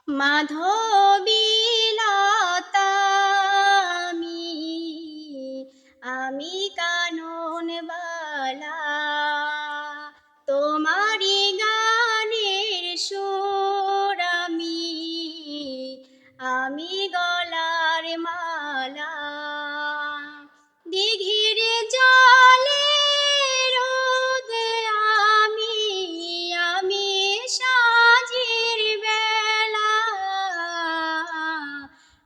মাধবীলতা আমি কানন বালা, তোমারি গানের সুর আমি গলার মালা। দিঘির জলে রোদ আমি সাঁঝের বেলা,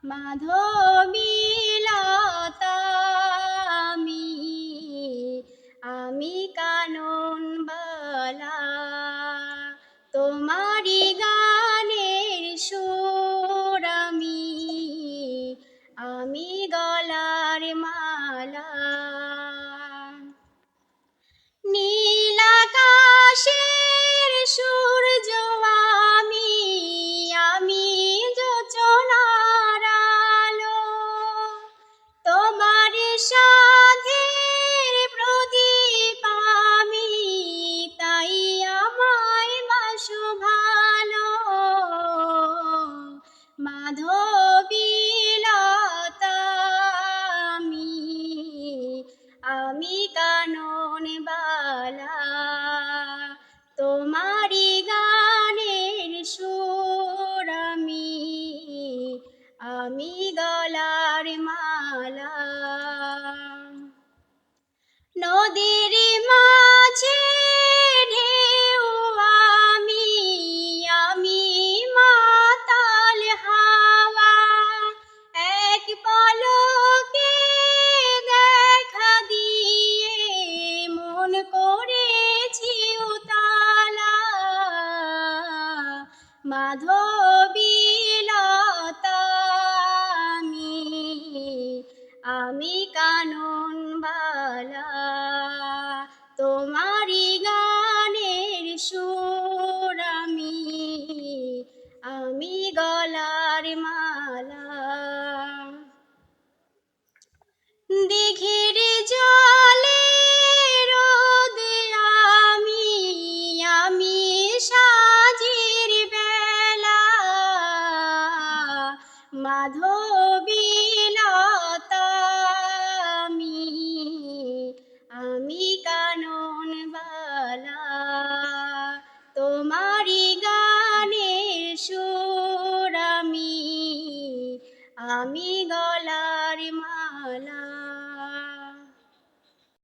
মাধবীলতা আমি কানন বালা, তোমারি গানের সুর আমি গলার মালা। নীল আকাশের সূর্য আমি যোচনার আলো, তোমার সাধের প্রদীপ তাই আমায় বাসো ভালো। মাধবীলতা আমি কানন বালা, তোমারি গানের সুর আমি গলার মালা। নদীর মাঝে ঢেউ আমি মাতাল হাওয়া, এক পলকে দেখা দিয়ে মন করেছি উতালা। মাধবী